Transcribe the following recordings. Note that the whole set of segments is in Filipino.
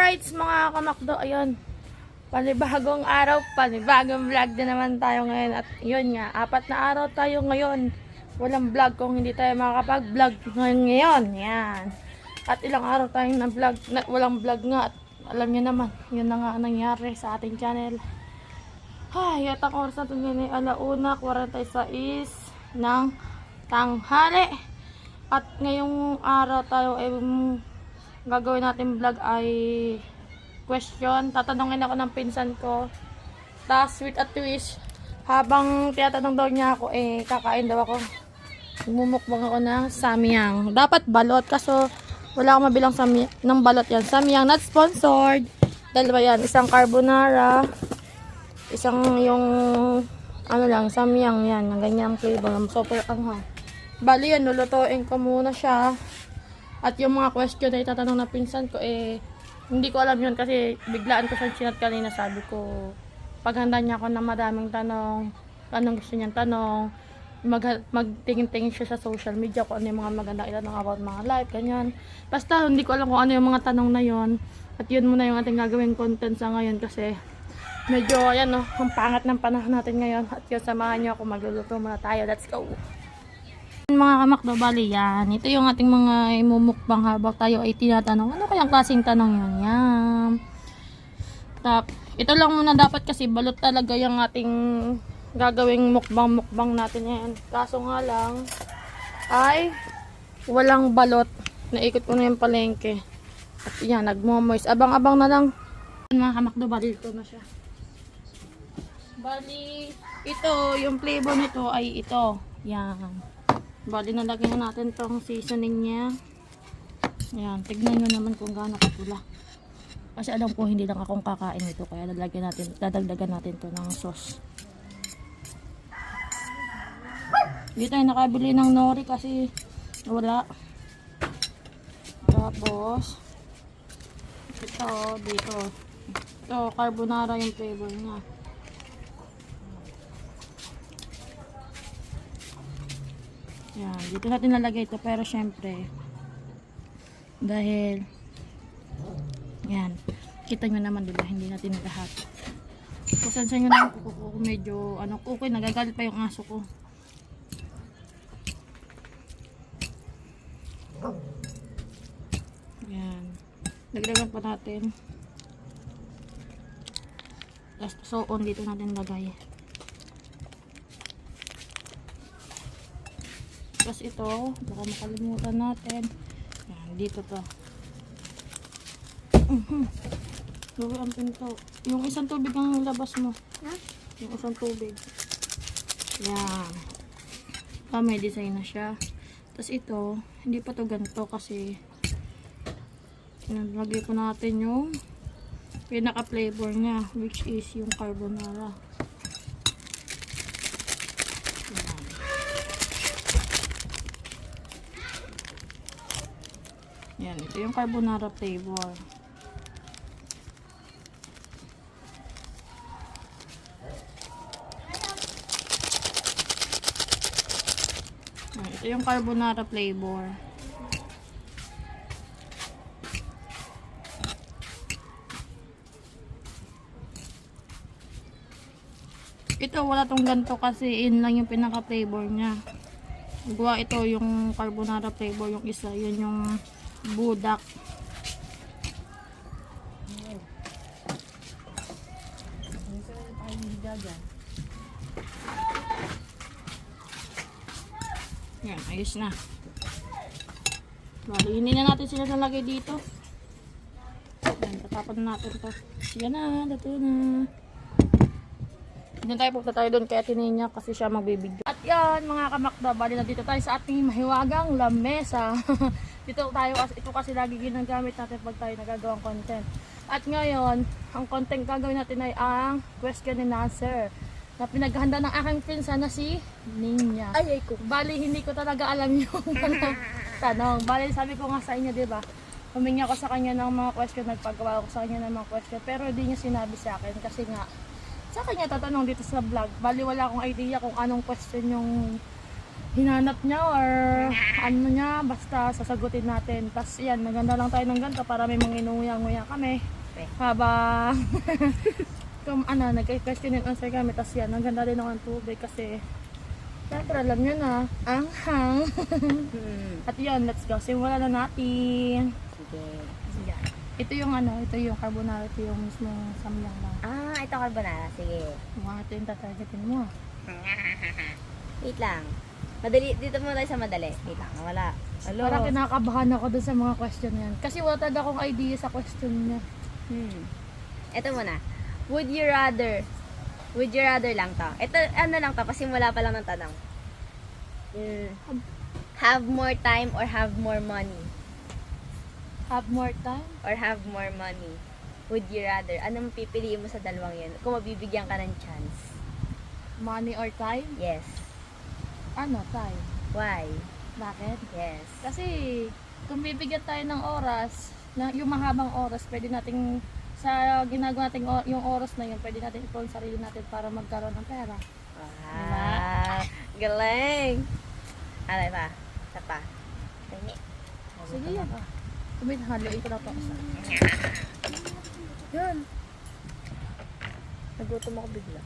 Alright mga kamakdo, ayun. Panibagong araw, panibagong vlog din naman tayo ngayon. At yun nga, 4 na araw tayo ngayon. Walang vlog kung hindi tayo makakapag-vlog ngayon. Yan. At ilang araw tayong na-vlog, walang vlog nga. At alam niyo naman, yun na nga nangyari sa ating channel. Ay, at ang oras natin ngayon ay 1:46 ng tanghali. At ngayong araw tayo ay gagawin natin vlog ay question. Tatanungin ako ng pinsan ko. Tapos with a twist, habang tinatanong daw niya ako, kakain daw ako. Mumukbang ako ng samyang. Dapat balot, kaso wala akong mabilang ng balot yan. Samyang, not sponsored. Dalawa yan. Isang carbonara. Isang yung ano lang, samyang yan. Ng ganyang flavor. Super anghang. Bali yan, lulutuin ko muna siya. At yung mga question na itatanong na pinsan ko, hindi ko alam yun kasi biglaan ko siyang chinat kanina. Sabi ko, paghanda niya ako ng madaming tanong, anong gusto niyang tanong, magtingin-tingin siya sa social media kung ano yung mga magandang itanong about mga life, ganyan. Basta hindi ko alam kung ano yung mga tanong na yon. At yun muna yung ating gagawin content sa ngayon kasi medyo, ayan no, ang pangat ng panahon natin ngayon. At yun, samahan niyo ako, magluluto muna tayo. Let's go! Mga kamakdo, bali yan. Ito yung ating mga imumukbang habang tayo ay tinatanong. Ano kayang klaseng tanong yun? Yan. Ito lang muna dapat kasi balot talaga yung ating gagawing mukbang natin yan. Kaso nga lang ay walang balot. Naikot ko na yung palengke. At yan, nagmomoist. Abang-abang na lang. Mga kamakdo, bali ito na siya. Bali, ito, yung flavor nito ay ito. Yan. Bali, nalagyan natin tong seasoning niya. Ayan, tignan nyo naman kung gaano kapula. Kasi alam ko hindi lang akong kakain ito. Kaya dadagdagan natin to ng sauce. Hindi tayo nakabili ng nori kasi wala. Tapos, ito, dito. Ito, carbonara yung flavor niya. Yan, dito natin nalagay ito pero syempre dahil yan, kita nyo naman diba, hindi natin lahat. Pasensa nyo naman ko medyo okay, nagagalit pa yung aso ko. Yan, dagdagan pa natin. So on dito natin lagay. Tapos ito, baka makalimutan natin. Yan, dito to. Luwi ang pinto. Yung isang tubig ang labas mo. Huh? Yung isang tubig. Yan. May design na siya. Tapos ito, hindi pa to ganito kasi lagay po natin yung pinaka-flavor niya, which is yung carbonara. Yan, ito yung carbonara flavor. Yan, ito yung carbonara flavor. Ito, wala tong ganito kasi in lang yung pinaka flavor niya. Gawa ito yung carbonara flavor, yung isa, yun yung budak. Yan, ayos na. Bali, hindi na natin sila nalagay dito. Yan, tatapon natin to. Yan na, dato na. Hindi tayo punta tayo doon kaya tininya kasi siya magbibigyo. At yan mga kamakda, bali na dito tayo sa ating mahiwagang lamesa. Dito tayo, ito kasi lagi ginagamit natin pag tayo nagagawang content. At ngayon, ang content gagawin natin ay ang question and answer na pinaghanda ng aking pinsan na si Ninya. Ay ko. Bali, hindi ko talaga alam yung tanong. Bali, sabi ko nga sa inyo, diba? Humingi ako sa kanya ng mga question, nagpagawa ako sa kanya ng mga question, pero hindi niya sinabi sa akin kasi nga sa kanya tatanong dito sa vlog. Bali, wala akong idea kung anong question yung hinanap niya or ano niya, basta sasagutin natin. Tapos yan, maganda lang tayo ng ganito para may mga inuya-nguya kami. Okay. Habang kung ano, nag-question and answer kami. Tapos yan, ang ganda din ako ng tubig kasi syempre alam niyo na, anghang. At yun, let's go. Simulan na natin. Sige. Yan. Ito yung ano, ito yung carbonara, ito yung mismong samyang lang. Ah, ito carbonara. Sige. Ito yung tatargetin mo. Wait lang. Madali, dito muna tayo sa madali. Wait lang, wala. Hello. Parang kinakabahan ako dun sa mga question na yan. Kasi wala talaga akong idea sa question niya. Ito muna. Would you rather lang to? Ito, ano lang to, pasimula pa lang ng tanong. Have more time or have more money? Have more time? Or have more money? Would you rather? Anong pipiliin mo sa dalawang yan? Kung mabibigyan ka ng chance. Money or time? Yes. Ano, time? Why? Bakit? Yes. Kasi kung bibigyan tayo ng oras, na yung mahabang oras, pwede nating sa ginagawa natin yung oras na yun, pwede natin ipon sarili natin para magkaroon ng pera. Wow. Galing. Alay pa. Isa pa. Tingi. Sige yan. Haluin ko na ito. Yan. Nagutom ako bigla.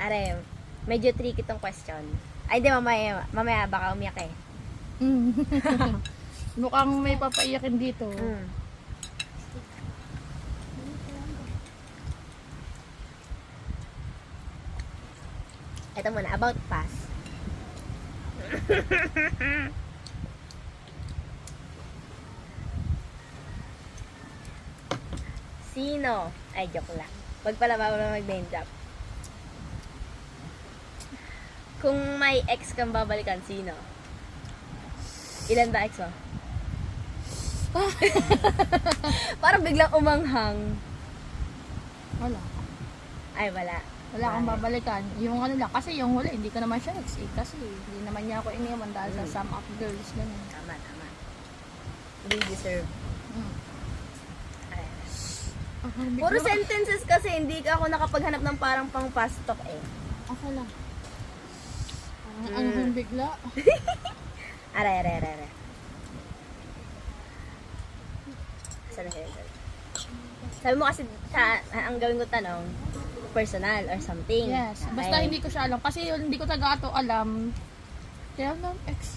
Are, medyo tricky tong question. Ay, di, mamaya baka umiyak eh. Mukhang may papaiyakin dito. Ito muna, about past. Sino? Ay, joke lang. Wag pala bawal mag-name drop. Kung may ex kang babalikan, sino? Ilan ba ex mo? Parang biglang umanghang. Wala. Ay, wala. Wala akong babalikan. Yung ano lang, kasi yung huli, hindi ko naman siya ex eh. Kasi hindi naman niya ako iniwan dahil sa sum up girls. Ganun. Tama. Hindi deserve. Ay. Puro sentences kasi, hindi ako nakapaghanap ng parang pang fast talk eh. Okay lang. Parang ano bigla. Are. Saan na siya? Sabi mo kasi, ang gawin ko tanong, personal or something. Yes. Okay. Basta hindi ko siya alam. Kasi yun, hindi ko taga ito alam. Kaya lang, ex.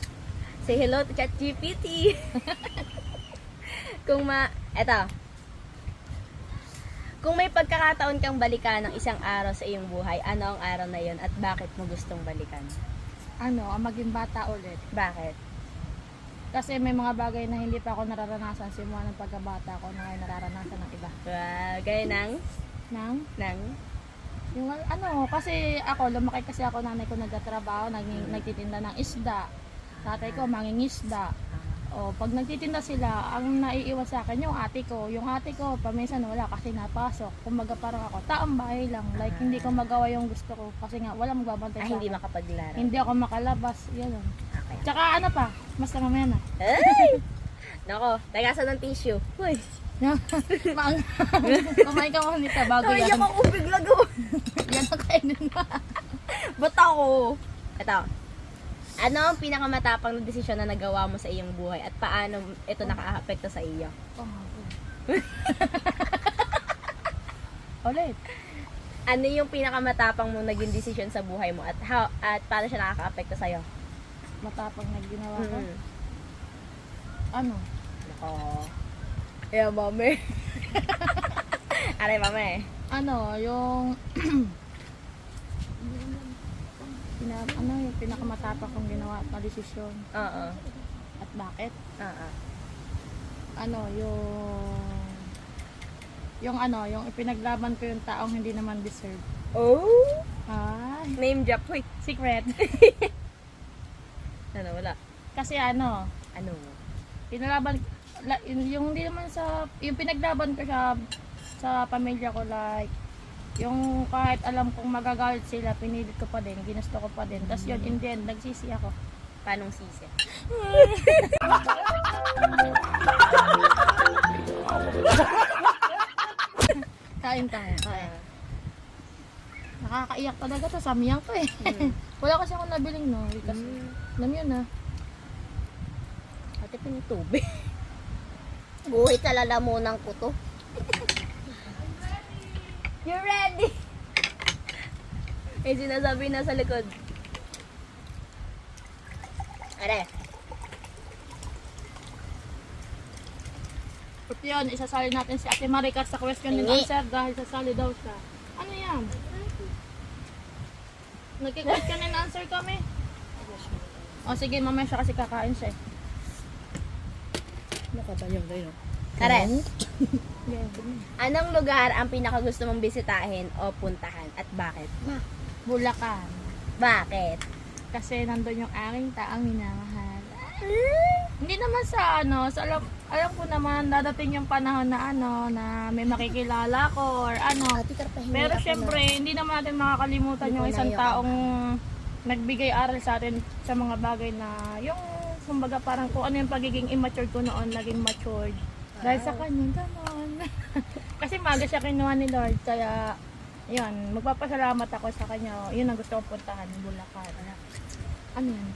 Say hello to ChatGPT. Eto. Kung may pagkakataon kang balikan ng isang araw sa iyong buhay, ano ang araw na yun at bakit mo gustong balikan? Ano, ang maging bata ulit. Bakit? Kasi may mga bagay na hindi pa ako nararanasan simula ng pagkabata ko na ngayon nararanasan ng iba. Wow, gaya ng? Yung ano, kasi ako, lumaki kasi ako, nanay ko nagtatrabaho, nagtitinda ng isda. Tatay ko, mangingisda. O, pag nagtitinda sila, ang naiiwan sa akin yung ate ko. Yung ate ko, paminsan wala kasi napasok. Kumbaga parang ako, taong bahay lang. Like, hindi ko magawa yung gusto ko. Kasi nga, wala magbabantay sa Hindi akin. makapaglaro. Hindi ako makalabas. Yan. Okay. Tsaka ano pa, mas na mamaya na. Ay! Nako, tagasan ng tissue. Uy! Kumain ka mo nito bago yan. Kaya ako bigla gawin. Yan ang kainin mo. Ba't ako? Ito. Ano ang pinakamatapang na desisyon na nagawa mo sa iyong buhay at paano ito naka-apekto sa iyo? Ulit. Ano yung pinakamatapang mong naging desisyon sa buhay mo at paano siya nakaka-apekto sa iyo? Matapang na ginawa ko. Ano? Nako. Yeah, mami. Aray, mami. Ano, yung yung pinakamatapang kong ginawa na desisyon. Oo. At bakit? Oo. Ano, yung ipinaglaban ko yung taong hindi naman deserve. Oh? Ay, Name drop. Wait. secret. Ano, wala. Kasi ano, Ano? yung hindi naman yung pinaglaban ko siya sa pamilya ko, like, yung kahit alam kong magagalit sila, pinilit ko pa din, ginusto ko pa din. Tapos yun, in the end, nagsisi ako. Paanong sisi? Kain tayo. Nakakaiyak talaga to. Samyang to eh. Wala kasi ako nabiling Nori kasi. Alam yun na. Ate pinitubig. Buhit sa lalamunan ko to. You ready? Eh, sinasabi na sa likod. Are. But yun, isasali natin si Ate Maricar sa question and answer dahil sasali daw siya. Ano yan? Nagki-question and answer kami. O sige, mamaya siya kasi kakain siya eh. Nakatayang kayo. Karen, anong lugar ang pinakagusto mong bisitahin o puntahan at bakit? Bulacan. Bakit? Kasi nandun yung aking taang minamahal. Hindi naman sa alam ko naman dadating yung panahon na na may makikilala ko or Pero syempre, hindi naman natin makakalimutan yung isang taong nagbigay aral sa atin sa mga bagay na yung kumbaga parang kung ano yung pagiging immature ko noon, naging matured. Dahil sa kanya, ganon. Kasi maga siya kinuha ni Lord, kaya yun, magpapasalamat ako sa kanya. Yun ang gusto kong puntahan, Bulacan. Ano yun?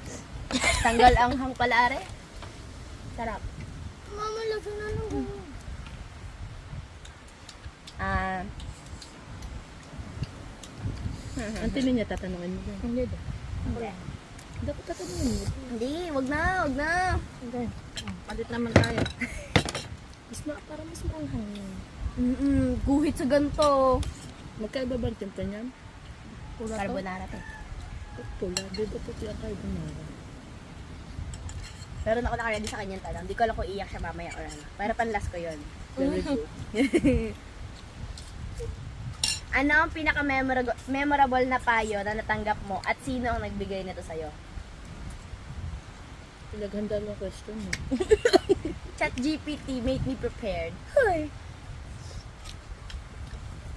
Tanggal ang hangpalaare? Sarap. Mama, lagyan na lang. Ang tinin niya, tatanungin mo dyan. Hindi ba? Hindi. Dapat tatanungin mo. Hindi, wag na, wag na. Hindi. Palit naman tayo. Para mas maanghang yun. Guhit sa ganito. Magkaiba ba ang timpla niyan? Carbonara to. Pula, di ba puti ang carbonara? Pero ako nakaready sa kanyang tanong. Hindi ko alam kung iyak siya mamaya or ano. Pero panlas ko yun. Very good. Ano ang pinaka-memorable na payo na natanggap mo at sino ang nagbigay nito sa'yo? Pinaghanda mo question mo. ChatGPT made me prepared. Hoy!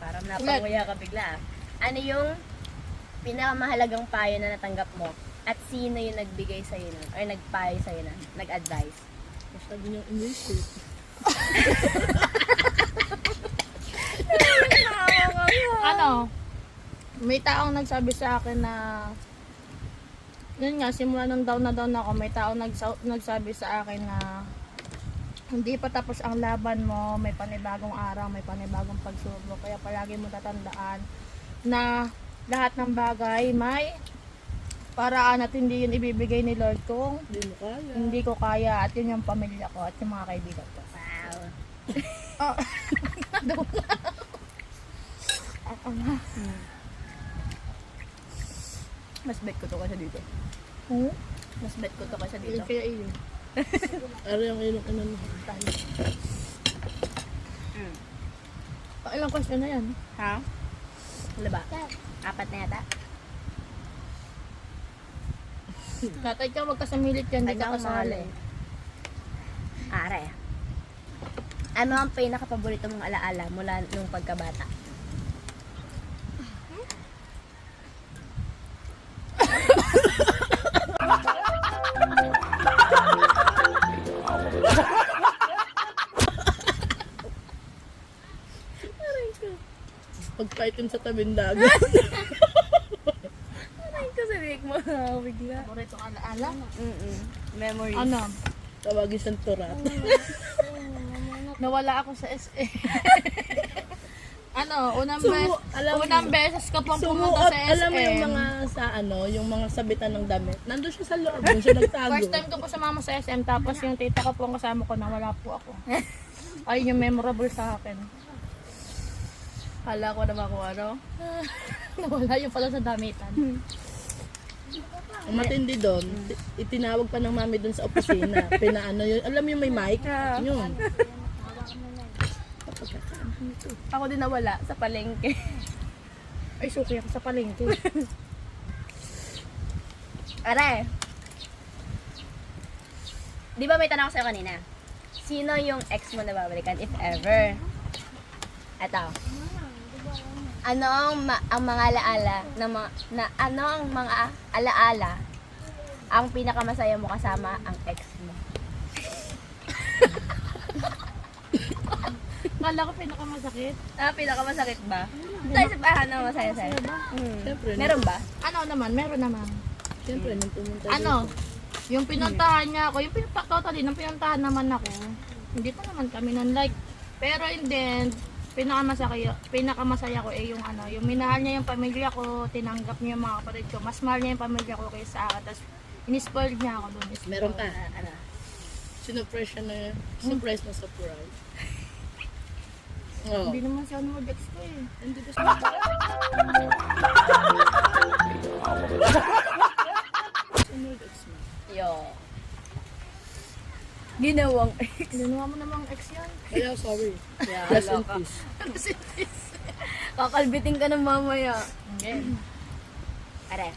Parang napanguya ka bigla. Ano yung pinakamahalagang payo na natanggap mo at sino yung nagbigay sa'yo nun or nagpayo sa'yo nun, nag-advise? Masyado niyang English eh. May taong nagsabi sa akin na yun nga, simula nung down na down ako, may taong nagsabi sa akin na hindi pa tapos ang laban mo, may panibagong araw, may panibagong pagsubok, kaya palagi mo tatandaan na lahat ng bagay may paraan at hindi yun ibibigay ni Lord kung Hindi mo kaya. hindi ko kaya, at yun yung pamilya ko at yung mga kaibigan ko. Wow. Mas bet ko to kasi dito. Mas bet ko to kasi dito. Kaya iyo. Ano yung ilong ano mo? Ilang question na yan? Ha? Ano ba? 4 na yata? Tatay ka, wag ka samilit yan, di ka kasali. Are. Ano ang pinaka-paborito mong alaala mula nung pagkabata? Pagpaitim sa tabing dagat. Ay, kasi big mo bigla. Paborito ang alaala? Memories. Ano? Tawagin siyang turat. Nawala ako sa SA. Unang beses ko pong pumunta Sumuot, sa SM. alam mo yung mga sa yung mga sabitan ng damit. Nandun siya sa loob, doon siya nagtago. First time ko po sumama sa SM, tapos yung tita ko po ang kasama ko, nawala po ako. Ayun yung memorable sa akin. Kala ko naman kung ano. Nawala yung pala sa damitan. Ang matindi doon, itinawag pa ng mami doon sa opisina. Pinaano yun, alam mo yung may mic? Yun. Ako din nawala sa palengke. Ay, suki ako sa palengke. Are. Di ba may tanong ako sa'yo kanina? Sino yung ex mo na babalikan if ever? Eto. Ano ang mga alaala ano ang mga alaala ang pinakamasaya mo kasama ang ex mo? Akala ko pinakamasakit. Pinakamasakit ba? Tayo sa bahan na masaya-saya. Siyempre, Meron ba? Meron naman. Siyempre, nung pumunta Ano? dito. Yung pinuntahan niya ako, totally, nung pinuntahan naman ako, hindi pa naman kami like. Pero in the end, pinakamasaya ko yung yung minahal niya yung pamilya ko, tinanggap niya yung mga kapatid ko, mas mahal niya yung pamilya ko kaysa akin, tapos in-spoiled niya ako doon. Meron ka. Ano? Sinurprise siya na, surprise na surprise. Oo. Hindi naman siya mag-ex ko eh. Hindi gusto. Sinurprise mo. Yo. Ginawang ex. Ginawa mo namang ex yan. Kaya sorry. Yeah, Rest in loka. peace. Kakalbitin ka ng mamaya. Okay. Are. Are.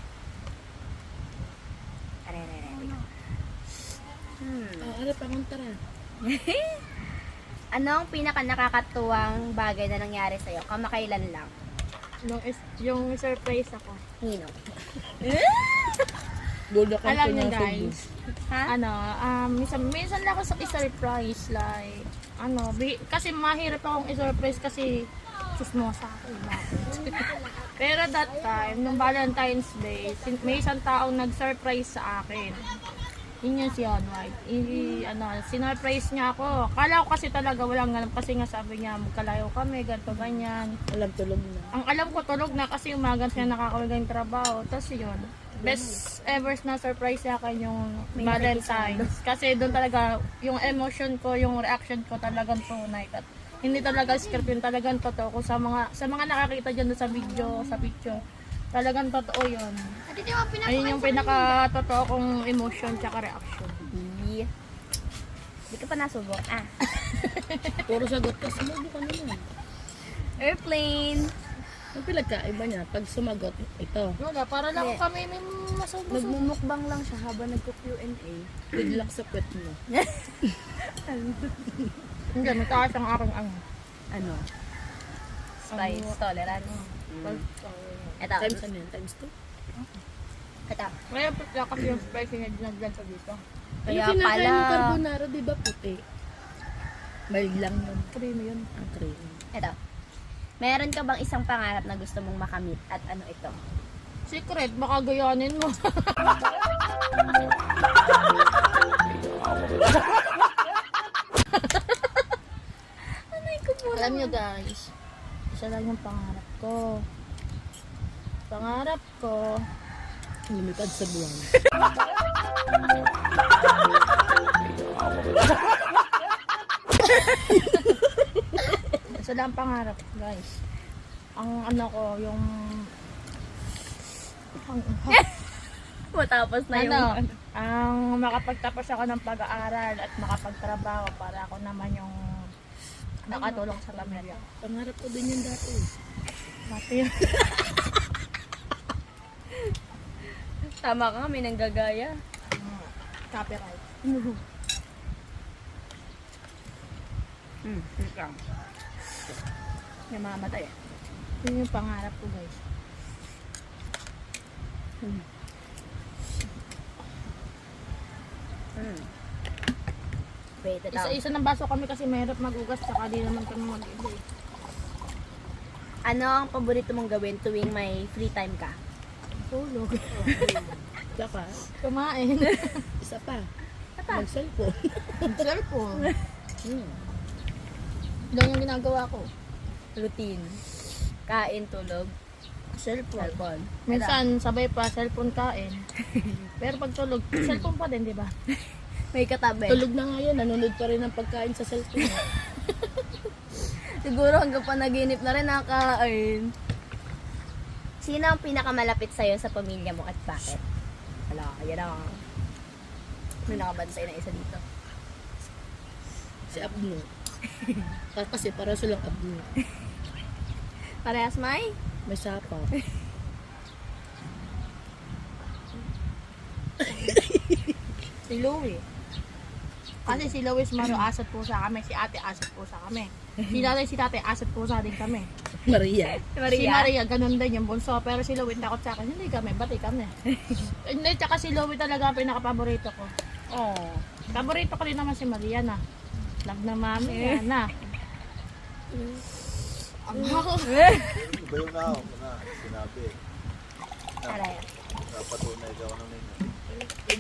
Ano pa kung tara? Ano ang pinaka nakakatuwang bagay na nangyari sa'yo? Kamakailan lang. Yung surprise ako. Nino. Bulda kang Alam niyo pinasok guys, Ha? minsan lang ako sa i-surprise, like, kasi mahirap akong i-surprise kasi chismosa ako. Pero that time, nung Valentine's Day, may isang taong nag-surprise sa akin. Yun yung si John White. Sinurprise niya ako. Kala ko kasi talaga walang alam kasi nga sabi niya magkalayo kami, ganito, ganyan. Alam tulog na. Ang alam ko tulog na kasi umaga siya nakakawala yung trabaho. Tapos yun, best ever na surprise sa akin yung May Valentine's. Kasi doon talaga, yung emotion ko, yung reaction ko talagang tunay. At hindi talaga script yun, talagang totoo ko sa mga nakakita dyan doon sa picture. Talagang totoo yun. Ayun yung pinaka-totoo kong emotion tsaka reaction. Hindi ka pa nasubok. Puro sagot ka, sumagot ka naman. Airplane. Ang pinagkaiba niya, pag sumagot, ito. Wala, para lang Hindi. kami may masubos. Nagmumukbang lang siya habang nagko-Q&A. Good luck sa pet mo. Hindi, mataas ang aking Ano? Spice tolerance. Ito. Times ano yan? Times 2? Ito. Kaya pala kasi yung spicy na dinagdan sa dito. Kaya Yung kinakain pala. mo carbonara, di ba puti? Mild lang yun. Creamy yun. Ang cream. Ito. Meron ka bang isang pangarap na gusto mong makamit at ano ito? Secret, baka gayanin mo. Alam nyo guys, isa lang yung pangarap ko. Pangarap ko, Lumipad sa buwan. isa lang ang pangarap guys. Ang ko, yung Matapos na yung ang makapagtapos ako ng pag-aaral at makapagtrabaho para ako naman yung nakatulong sa pamilya. Pangarap ko din yun dati. Mati yun. Tama ka, may nanggagaya. Copyright. May mamamatay. Yun yung pangarap ko guys. Wait, ito. Isa-isa ng baso kami kasi mahirap magugas tsaka di naman kami mag-iba eh. Ano ang paborito mong gawin tuwing may free time ka? Tulog. Saka, Kumain. isa pa. Mag-cellphone. Cellphone. Hmm. Yan yung ginagawa ko. Routine. Kain, tulog, Cellphone. cellphone. Minsan sabay pa cellphone kain. Pero pag tulog, cellphone pa din, di ba? May katabi. Tulog na nga yan, nanonood pa rin ng pagkain sa cellphone. Siguro hanggang panaginip na rin nakakain. Sino ang pinakamalapit sa'yo sa pamilya mo at bakit? Wala, yan ang may nakabansay na isa dito. Si Abno. Kasi para silang Abno. Parehas may? May sapa. Si Louie. Kasi si Louie Maro asat po sa kami, si ate asat po sa kami. Si tatay asat po sa din kami. Maria. Si Maria, ganun din yung bunso. Pero si Louie takot sa akin, hindi kami, bati kami. Hindi, tsaka si Louie talaga ang pinaka-paborito ko. Oh. Paborito ko rin naman si Maria na. Love na mami, na. Iba yung ako na sinabi. Aray. Napatunay ka ako ng ninyo.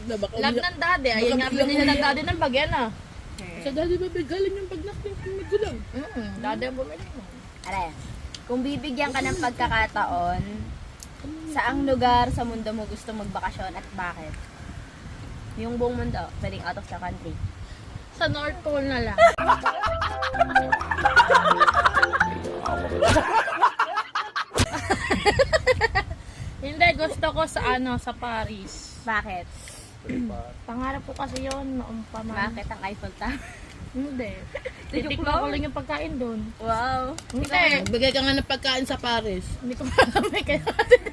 Na baka Lag ng daddy. Ayun nga binili ng daddy ng bagyan ah. sa daddy ba galing yung pagnak ng magulang. Daddy ang bumili. Aray. Kung bibigyan ka ng pagkakataon, saang lugar sa mundo mo gusto magbakasyon at bakit? Yung buong mundo, pwedeng out of the country. Sa North Pole na lang. Hindi, gusto ko sa sa Paris. Bakit? Pangarap ko kasi yun, noong pa man. Bakit ang Eiffel Tower? Hindi. Joke Titikman ko lang. lang yung pagkain doon. Wow. Hindi. Bigay ka nga ng pagkain sa Paris. Hindi ko alam eh, kaya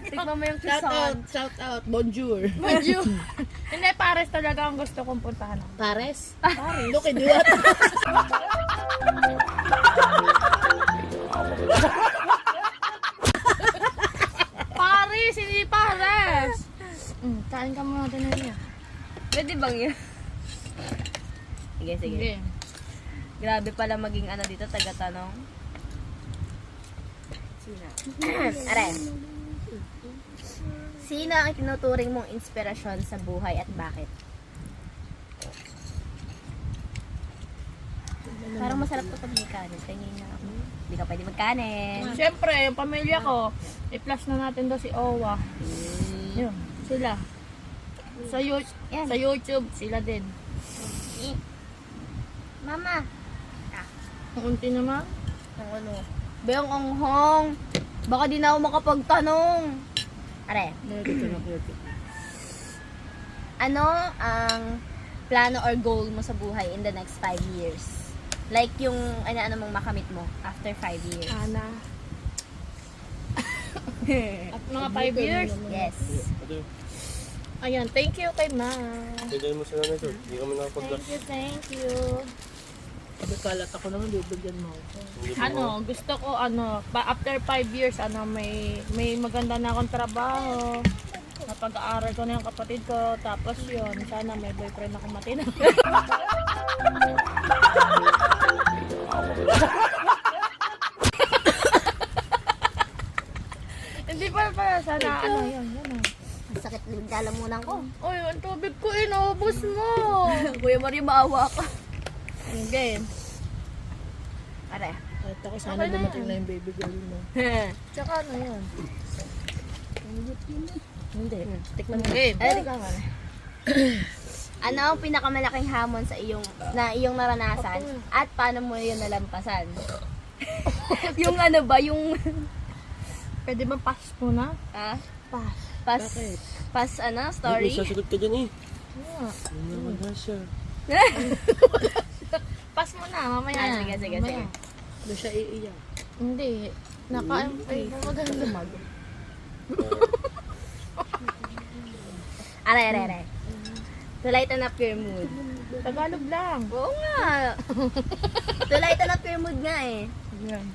Tikman mo yung Shout out, croissant. shout out, bonjour. medyo. Hindi, Paris talaga ang gusto kong puntahan. Paris? Paris. Look, idiot. Paris, hindi Paris. Kain ka muna din niya. Pwede bang yun? Sige, sige. Sige. Grabe pala maging ano dito, taga-tanong. Sino? Are. Sino ang tinuturing mong inspirasyon sa buhay at bakit? Parang masarap to pag may kanin. Tingin na ako. Hindi ka pwede magkanin. Siyempre, yung pamilya ko, i-plus na natin daw si Owa. Yun, sila. Yan. Sa YouTube, sila din. Mama. Ang unti naman. Ang ano? Bayang onghong. Baka di na ako makapagtanong. Are. Ano ang plano or goal mo sa buhay in the next 5 years? Like yung ano mong makamit mo after 5 years. Ana. At mga 5 years. Yes. Ayan, thank you kay Ma. Bigay mo sila na ito. Hindi kami nakapag-gas. Thank you. Sabi kalat ako naman, bibigyan mo ako. Gusto ko after 5 years, may maganda na akong trabaho. Napag-aaral ko na yung kapatid ko. Tapos yun, sana may boyfriend ako matino. Hindi pa sana yun. Ang sakit ng lalamunan ko. Oy, ang tubig ko inubos mo. Kuya Mario, maawa ka. Okay. Are. At ako sana Okay na dumating yan. na yung baby girl mo. Tsaka ano yun? Hindi. Tikman mo. Okay. Ay, ikaw nga. Ano ang pinakamalaking hamon sa iyong naranasan at paano mo yun nalampasan? Yung ano ba, yung Pwede ba pass muna? pass Bakit? pass ano, May story? sasagot ka dyan eh. Yeah. Wala siya. Pass muna, mamaya. Sige, sige, sige. Mamaya. Doon siya iiyak. Hindi. Nakain ay maganda. Aray. To lighten up your mood. Tagalog lang. Oo nga. To lighten up your mood nga eh. Yan.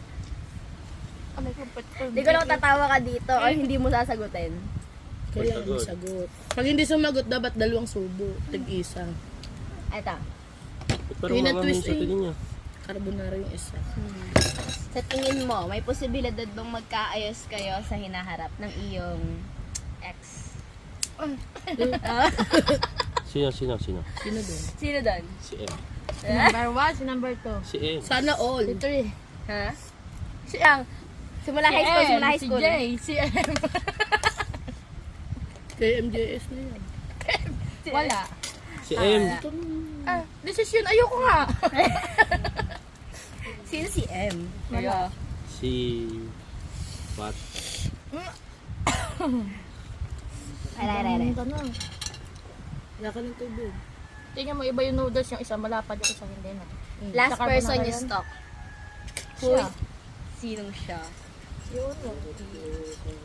Ano ko pa? Hindi ko lang tatawa ka dito or hindi mo sasagutin. Kailangan may sagot. Pag hindi sumagot, dapat dalawang subo. Tig-isa. Ito. Parang Yun ang mga twist sa eh. tingin niya. Carbonara yung isa. Sa tingin mo, may posibilidad bang magkaayos kayo sa hinaharap ng iyong ex? Sino? Sino doon? Sino doon? Si M. Si number 1, si number 2. Si M. Sana all. Si 3. Ha? Si ang simula high school, simula high school. Si J, si M. Kay MJS na yan. Wala. Si M. Decision, ayoko nga. Sino si M? Wala. Si... What? Aray. Tanong. Wala ka ng tubig. Tingnan mo, iba yung noodles, yung isa malapad, yung isa hindi na. Last Sa person carbonara you yan? stalk. Siya. Sinong siya? Yun.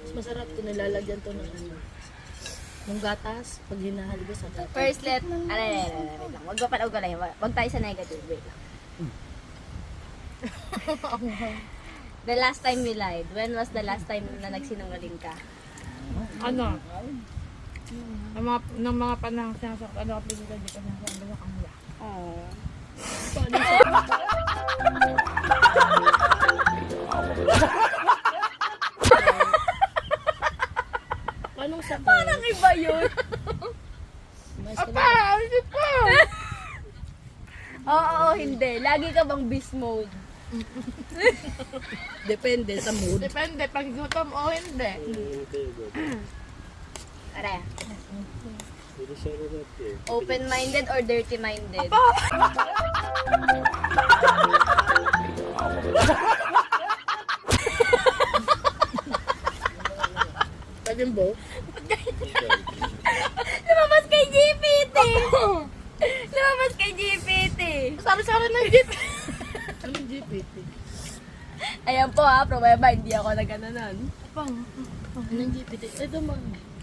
Mas masarap to, nilalagyan to ng ano. Ng gatas, pag hinahalga sa gatas. First let, aray lang. Wag pa lang. Wag tayo sa negative. Wait lang. The last time you lied, when was the last time na nagsinungaling ka? Ano? Ng mga panahon sinasakot, ano ka pilihan dito na sa ano kanila. Oh. o hindi? Lagi ka bang beast mode? Depende sa mood. Depende, pag gutom o hindi. Are. Open-minded or dirty-minded? Pagin bo? Lumabas kay GPT! Lumabas kay GPT! Sabi-sabi ng jeep. Anong GPT? Ayan po ha, pruweba, hindi ako nagananan. Pang, Anong GPT? Ito mo.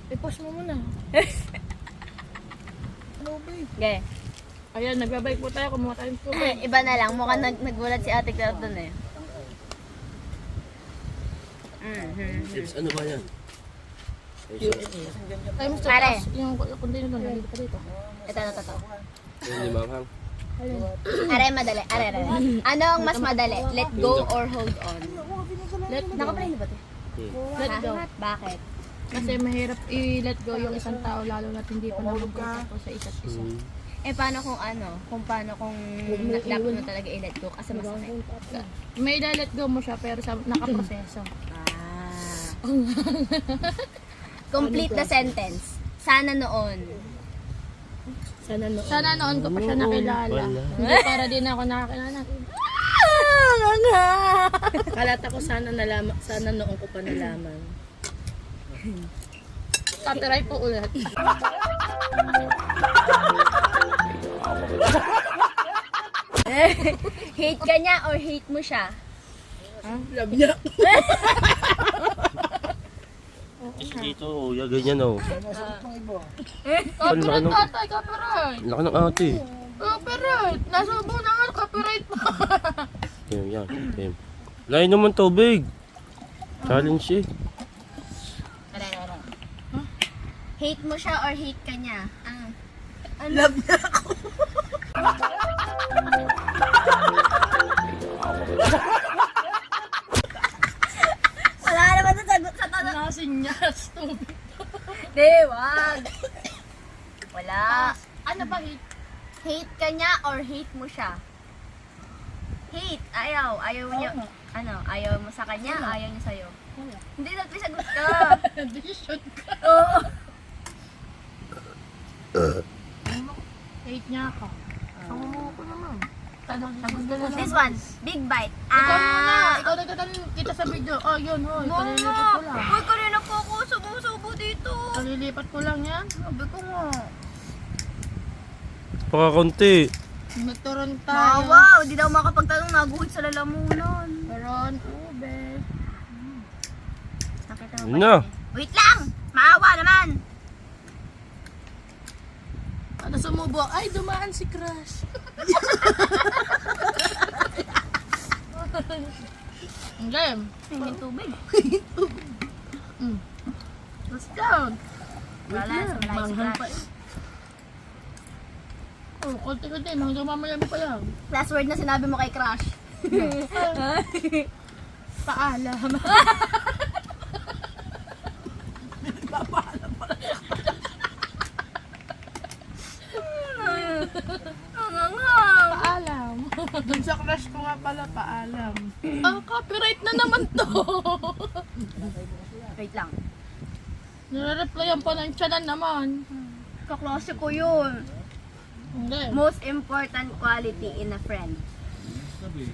i-post mo muna. Ano ba eh? Okay. Ayan, nagbabike po tayo, kumuha tayong tubig. Iba na lang, mukhang nagulat si Ate Claire dun eh. Chips, ano ba yan? Ay, Mr. Pare. Ross, yung container doon, nandito pa dito. Ito. Yung limanghang. Aray, madali. Aray. Ano ang mas madali? Let go or hold on? Nakaplay na ba ito? Let go. Bakit? Kasi mahirap i-let go yung isang tao, lalo na hindi pa naman ko sa isa't isa. Eh, paano kung dapat mo talaga i-let go kasi masakit? May let go mo siya, pero nakaproseso. Complete the sentence. Sana noon. Sana noon ko pa siya nakilala. Wala. Hindi para din ako nakakilala. Kalata ko sana noon ko pa nalaman. Copyright po ulit. Hate ka niya or hate mo siya? Love niya. Kasi dito, oh, yan, ganyan oh. Copyright tatay, copyright. Laki ng ate. Copyright. Nasubo na nga, copyright pa. Yan. Okay. Lain naman tubig. Challenge eh. Aray. Hate mo siya or hate ka niya? Love niya ako. Wala naman sa sagot sa tanong. Nasinyas, tubig. Di, wag. Wala. Ano ba hate? Hate ka niya or hate mo siya? Hate. Ayaw. Ayaw niya. Ayaw mo sa kanya, ayaw niya sa'yo. Hindi, may sagot ka. Decision ka. Oo. Hate niya ako. Oo, ko naman. Sagot ka na This one, big bite. Ikaw muna. Ikaw nagtatanong kita sa video. Oh, yun, hoy. Kalilipat ko lang. Uy, kanina po ako sumusubo dito. Kalilipat ko lang yan. Sabi ko nga. Pakakunti. Magturon tayo. Wow, di daw makapagtanong, naguhit sa lalamunan. Turon, ube. Nakita Yun mo na. ba? Wait lang! Maawa naman! Ano sumubo? Ay, dumaan si Crush. Ang game. Hindi tubig. Let's down. Wala, sa malay si Manghang pa Crush. Oh, konti-konti. Hanggang mamaya mo pa yan. Last word na sinabi mo kay Crush. Paalam. Paalam. Dun sa crush ko nga pala, paalam. Copyright na naman to. Wait lang. Nire-replyan pa ng tiyanan naman. Kaklase ko yun. Hindi. Most important quality in a friend.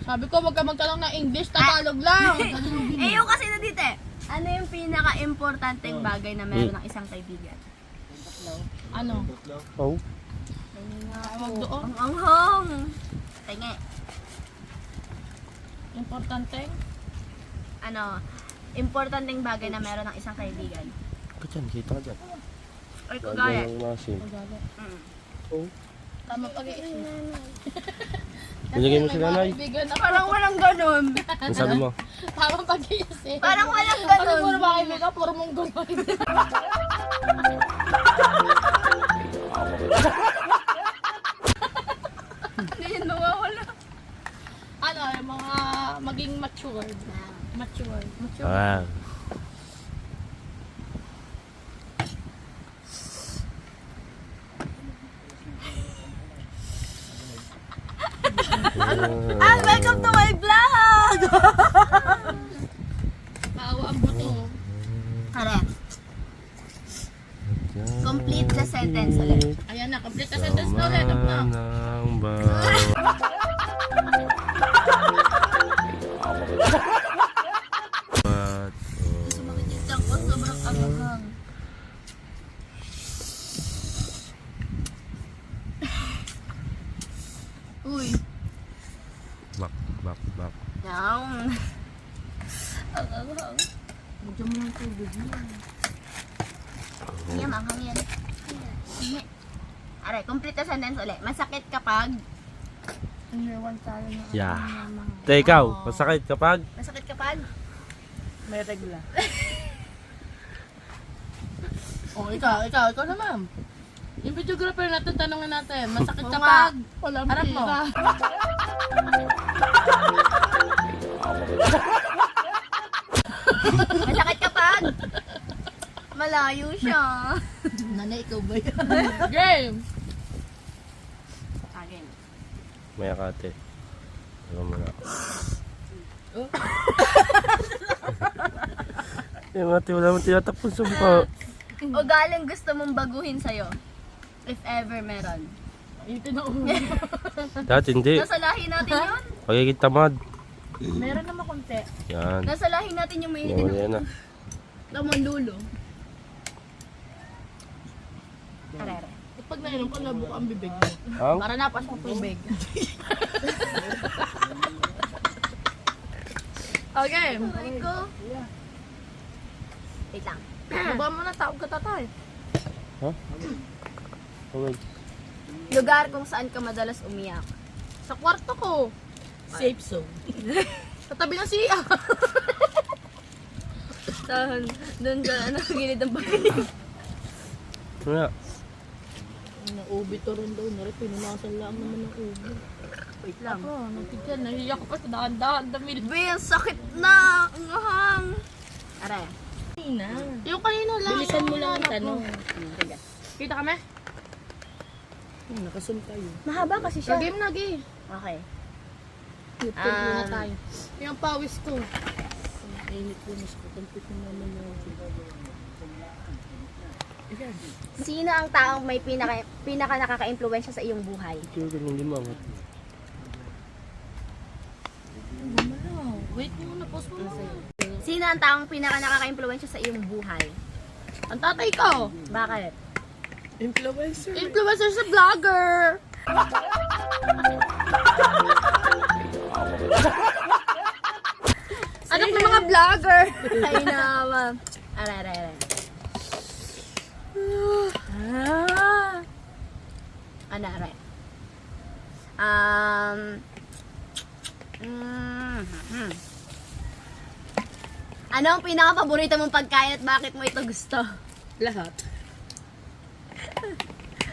Sabi ko, wag ka magtanong ng English, Tagalog lang. Eh, yung kasi na dito eh. Ano yung pinaka-importanteng bagay na meron ng isang kaibigan? Ano? Oh. Wag doon. Ang anghang! Tingi. Importante. Ano, importanteng bagay na meron ng isang kaibigan. Ka dyan, kita ka dyan. Ay, kagaya. Yung masin. Mm. Oh. Tama pag-iisip. Binigay mo si nanay. Kaibigan ako. Parang walang ganun. Ano sabi mo? Tama pag-iisip. Parang walang Pag ganun. puro mga kaibigan, puro mong gulay. Hindi yan mawawala. Ano, yung mga maging matured. Matured. Ah. And welcome to my vlog! Maawa ang buto. Kare, complete the sentence ulit. Ayan na, complete na sentence na ulit. Up na. Ng bawat Sumakit yung tiyak ko, sobrang anghang. Uy, bak. down. Ang anghang. Medyo mo ng tubig mo. Yan, anghang yan. Aray, complete the sentence ulit. Masakit kapag... Iniwan tayo na. Yeah. Te, ikaw, masakit kapag? Masakit kapag... May regla. Oh, ikaw naman. Yung videographer natin, tanongin natin, masakit Oo kapag Walang harap mo. pira. Masakit kapag... Malayo siya. Nanay, ikaw ba yan? Game! Again. May akate. Alam mo na. Yung ate, wala mong tinatakpan sa mukha. O galing gusto mong baguhin sa'yo? If ever meron. Yung tinuunan. Dati hindi. Nasa lahi natin yun. Pagiging tamad. Meron naman konti. Yan. Nasa lahi natin yung may Yan, yan na. Naman lulo. Arere. Pag nainom ka, nabuka ang bibig mo. Ang? Para napas ng tubig. Okay. Balik ko. Wait lang. Baba mo na, tawag ka tatay. Ha? Okay. Lugar kung saan ka madalas umiyak. Sa kwarto ko. Safe zone. Sa tabi ng siya. Doon sa gilid ng bibig. Wala. Na-ubi to rin daw. Nari, pinunasan lang naman ng ubi. Wait lang. Oh, nagtigyan. Nahiyak ko pa sa dahan-dahan. Damil. Bill, sakit na! Ang ahang! Are. Ina. Yung kanina lang. Bilisan mo lang ang hanap tanong. Kita kami? Nakasum tayo. Mahaba kasi siya. Game na, game. Okay. Tugtog muna tayo. Yung pawis ko. Init ko, mas katampit mo naman yung... Sino ang taong may pinaka nakaka-impluwensya sa iyong buhay? Ito yung hindi mo. Wait muna, pause mo na. Sino ang taong pinaka nakaka-impluwensya sa iyong buhay? Ang tatay ko. Bakit? Influencer. Influencer sa vlogger. Anak ng mga vlogger. Ay naman. Are. Ano, are? Ano ang pinaka-paborito mong pagkain at bakit mo ito gusto? Lahat.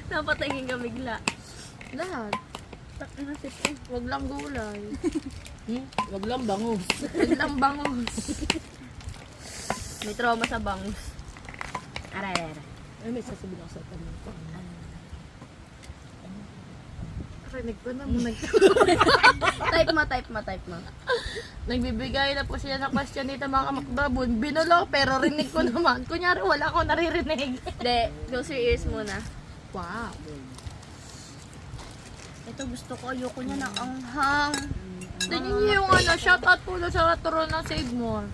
Napatingin ka bigla. Lahat. Wag lang gulay. Wag lang bangus. Wag lang bangus. May trauma sa bangus. Are. Ay, may sasabihin ako sa tanong ko. Rinig ko na. Type mo. Nagbibigay na po siya ng question dito mga kamakbabon. Binulo pero rinig ko naman. Kunyari wala akong naririnig. Hindi, close your ears muna. Wow. Ito gusto ko, ayoko niya ng anghang. Tingnan niyo yung ano, shoutout po doon sa Toro ng Save More.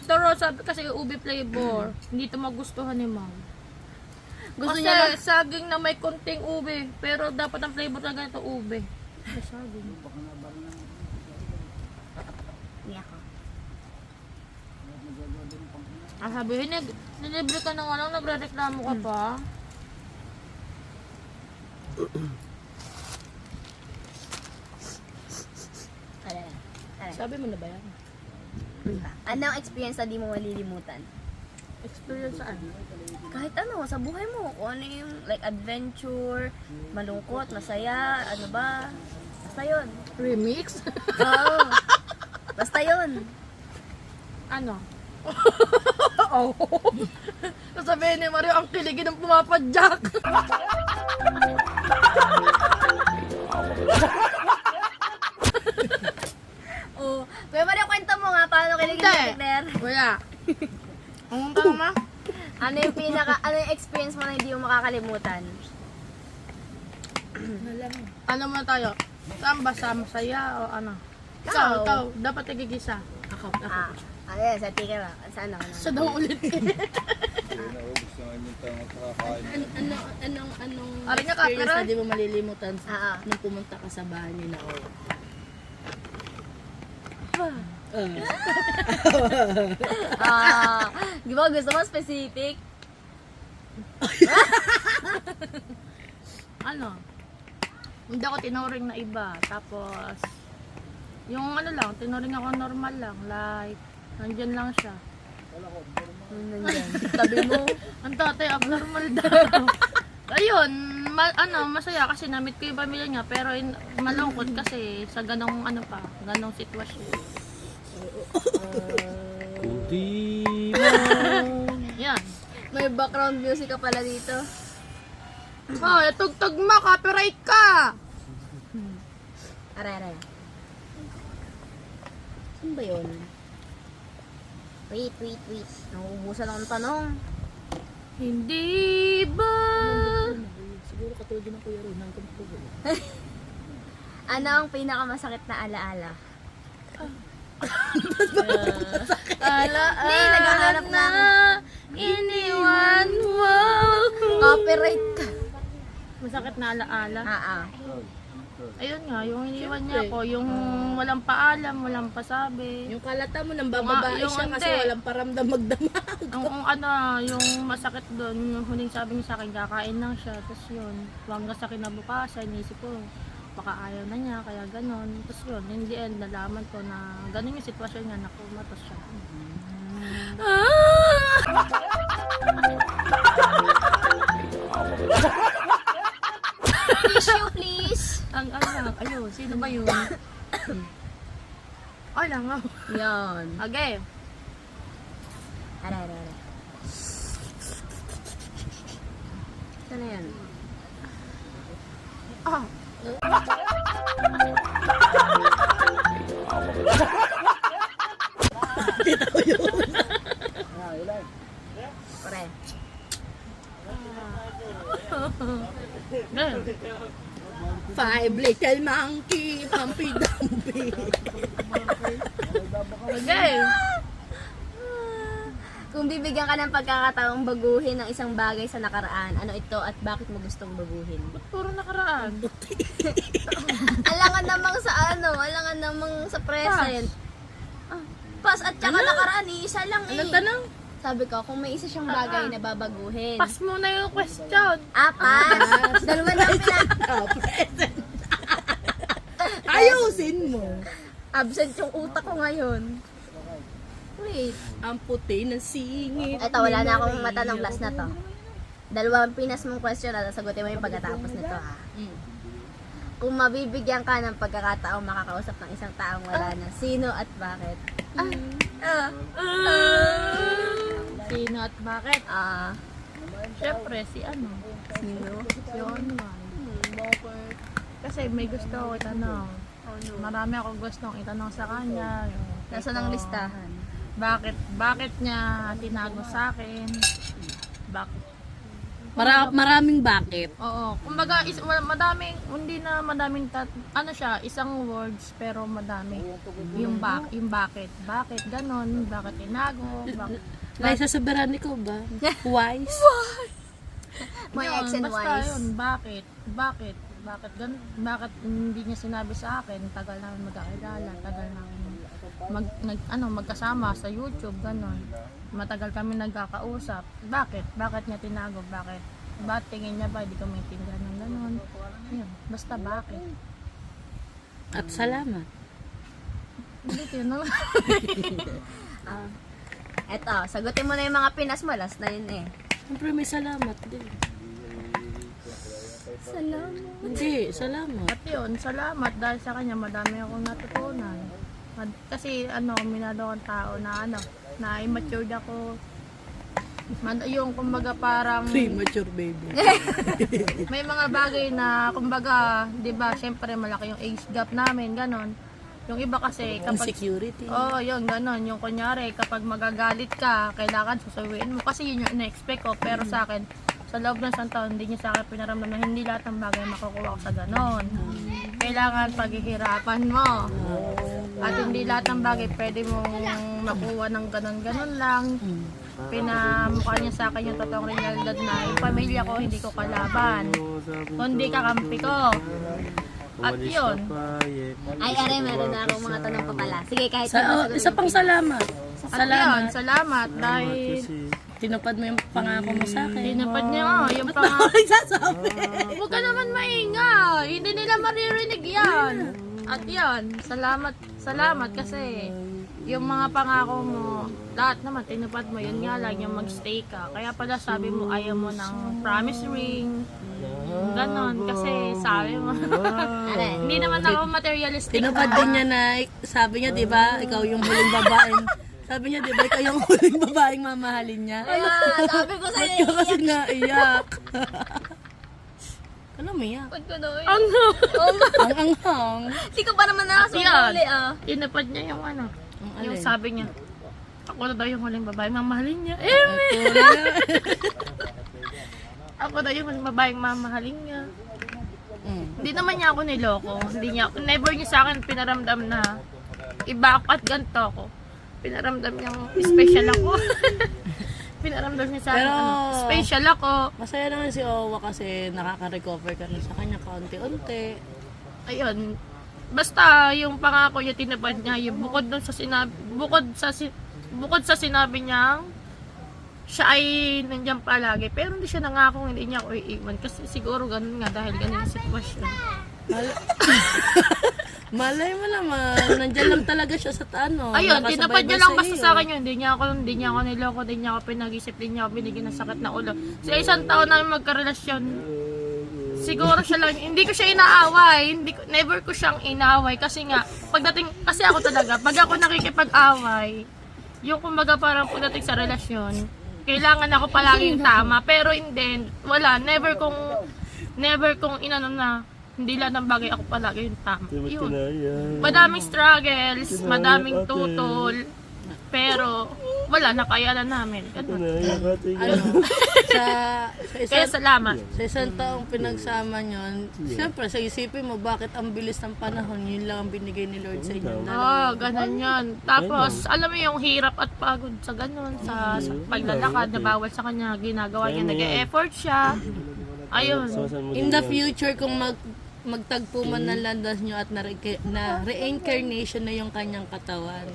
Toro sabi kasi ubi flavor. Hindi ito magustuhan ni Ma'am. Gusto Kasi niya saging na may konting ube. Pero dapat ang flavor na ganito ube. Ay, saging. Hindi ako. Ah, sabihin, nilibre ka na nga lang, nagre-reklamo ka pa. Sabi mo na ba yan? Anong experience na di mo malilimutan? Experience saan? Kahit ano, sa buhay mo. Kung ano yung like adventure, malungkot, masaya, ano ba? Basta yun. Remix? Oo. Basta yun. Ano? Oh. Sasabihin ni Mario, ang kiligin ng pumapadyak. makakalimutan? Ano mo tayo? Saan ba? Sa masaya o ano? Ikaw. Ikaw. Dapat nagigisa. Ako. Yes, sa tika ba? Saan ako? Sa daw ulit. Naubos na yung tanong kakakain. Anong Ari nga, experience kapira. na di mo malilimutan Ah. nung pumunta ka sa bahay nila? Di ba gusto mo specific? Ano? Hindi ako tinuring na iba. Tapos, yung ano lang, tinuring ako normal lang. Like, nandyan lang siya. Nandyan. Tabi mo. Ang tatay, abnormal daw. Ayun, masaya kasi na-meet ko yung pamilya niya. Pero malungkot kasi sa ganong ganong sitwasyon. Hindi mo. Yan. May background music ka pala dito. Oh, tugtog mo, copyright ka! Aray. Saan ba yun? Wait. Nauubusan ako ng tanong. Hindi ba? Siguro katulad din ng Kuya Ron, hanggang pugo. Ano ang pinakamasakit na alaala? Hindi, naghahanap na ako. Iniwan mo. Copyright ka. Masakit na alaala. Ayun Ayun nga, yung iniwan niya ako, yung walang paalam, walang pasabi. Yung kalata mo, nang bababae Yung siya kasi hindi. walang paramdam magdamag. Yung masakit doon, yung huling sabi niya sa akin, kakain lang siya. Tapos yun, hanggang sa kinabukasan, inisip ko, baka ayaw na niya, kaya ganon. Tapos yun, in the end, nalaman ko na ganon yung sitwasyon niya, nakumatos siya. Tissue, please. Ayun, sino ba yun? Ay lang ako. Yan. Okay. Aray. Saan na yan? Ah, Pre. ganun. Five little monkey, Humpy Dumpy. Okay. Kung bibigyan ka ng pagkakataong baguhin ng isang bagay sa nakaraan, ano ito at bakit mo gustong baguhin? Puro nakaraan. Alangan namang sa present. Pas at saka nakaraan, isa lang eh. Anong tanong? Sabi ko, kung may isa siyang bagay na babaguhin. Pass mo na yung question. Pas! Dalawa na ang Present. Ayusin mo. absent yung utak ko ngayon. Wait. Ang puti ng singit. Eto, wala na akong matanong last na to. Dalawang pinas mong question at sagutin mo yung pagkatapos nito ha. Kung mabibigyan ka ng pagkakataong makakausap ng isang taong wala na, sino at bakit? Sino at bakit? Siyempre, si ano? Sino? Si Onwan. Kasi may gusto ako itanong. Marami akong gustong itanong sa kanya. Nasaan ang listahan? Bakit niya tinago sa akin? Bakit? Maraming bakit. Oo. Kumbaga, madaming, hindi na madaming, ano siya, isang words, pero madami. Yung bakit. Bakit ganon? Bakit tinago? Bakit? Liza Soberano ko ba? Wise? May Yun, X and basta Y's. yun, bakit hindi niya sinabi sa akin, tagal namin magkakilala, tagal namin magkasama sa YouTube, ganon. Matagal kami nagkakausap. Bakit niya tinago? Bakit tingin niya ba hindi ko maintindihan ng ganon? Yun, basta bakit? At salamat. Hindi, yun na lang. Eto, sagutin mo na yung mga pinas mo. Last na yun eh. Siyempre may salamat din. Salamat. Hindi, salamat. At yun, salamat dahil sa kanya madami akong natutunan. Kasi minado akong tao na immature ako. Yung kumbaga parang Premature baby. may mga bagay na kumbaga, 'di ba, syempre malaki yung age gap namin, ganon. Yung iba kasi kapag Insecurity. yun, ganon. Yung kunyari, kapag magagalit ka, kailangan susuwiin mo. Kasi yun yung ina-expect ko. Pero sa akin, sa loob ng isang taon, hindi niya sa akin pinaramdam na hindi lahat ng bagay makukuha ko sa ganon. Kailangan paghihirapan mo. At hindi lahat ng bagay pwede mong makuha ng ganon-ganon lang. Pinamukha niya sa akin yung totoong realidad na yung pamilya ko hindi ko kalaban, kundi kakampi ko. At yun, Ay, are, meron na akong mga tanong pa pala. Sige, kahit Isa pang salamat. at yun, salamat dahil Tinupad mo yung pangako mo sa akin. tinapad niya nga yung pangako. Sasabi. Huwag ka naman maingay, hindi nila maririnig yan. At yun, salamat kasi yung mga pangako mo, lahat naman tinupad mo, yun nga lang yung magstay ka. Kaya pala sabi mo ayaw mo ng promise ring, ganon, kasi sabi mo. Hindi naman ako materialistic. Tinupad din niya na, sabi niya, di ba, ikaw yung huling babaeng, sabi niya, di ba, ikaw yung huling babaeng mamahalin niya? sabi ko Ba't ka kasi naiyak? Ano, umiyak? Ba't ko doon? Ano? Ang anghang. Hindi ko pa naman nakasumuli ah. Tinupad niya yung ano, Ang yung alin? sabi niya. Ako na daw yung huling babae, mamahalin niya. Ako daw yung huling babaeng mamahalin niya. Hindi naman niya ako niloko. Never niya sa akin pinaramdam na iba ako at ganito ako. Pinaramdam niya special ako. Pinaramdam niya sa akin, Pero- special ako. Masaya naman si Owa kasi nakaka-recover ka rin sa kanya kaunti-unti. Ayun. Basta yung pangako niya tinupad niya, yung bukod sa sinabi niya, siya ay nandiyan palagi. Pero hindi siya nangako, hindi niya ako iiwan. Kasi siguro ganun nga dahil ganun yung sitwasyon. Malay mo naman, nandiyan lang talaga siya sa ano. Ayun, nakasabay tinupad niya din lang basta iyo. sa akin yun. Hindi niya ako niloko, hindi niya ako pinag-isip, hindi niya ako binigyan ng sakit na ulo. Sa isang taon namin magkarelasyon, siguro siya lang, hindi ko siya inaaway, never ko siyang inaaway kasi nga, kasi ako talaga, pag ako nakikipag-away, yung kumbaga parang pagdating sa relasyon, kailangan ako palaging tama, pero hindi, wala, never kong inano na, hindi lang ng bagay ako palagi yung tama. Yun. Madaming struggles, madaming tutol, pero wala, nakayanan namin. Ganun. Ano, sa Kaya salamat. Sa isang taong pinagsama nyo, siyempre sa isipin mo bakit ang bilis ng panahon, yun lang ang binigay ni Lord sa inyo. Ganun yun. Tapos, alam mo yung hirap at pagod sa ganun, sa paglalakad na bawal sa kanya, ginagawa niya, nag-e-effort siya. Ayun. In the future, kung magtagpo man ng landas nyo at na reincarnation na yung kanyang katawan,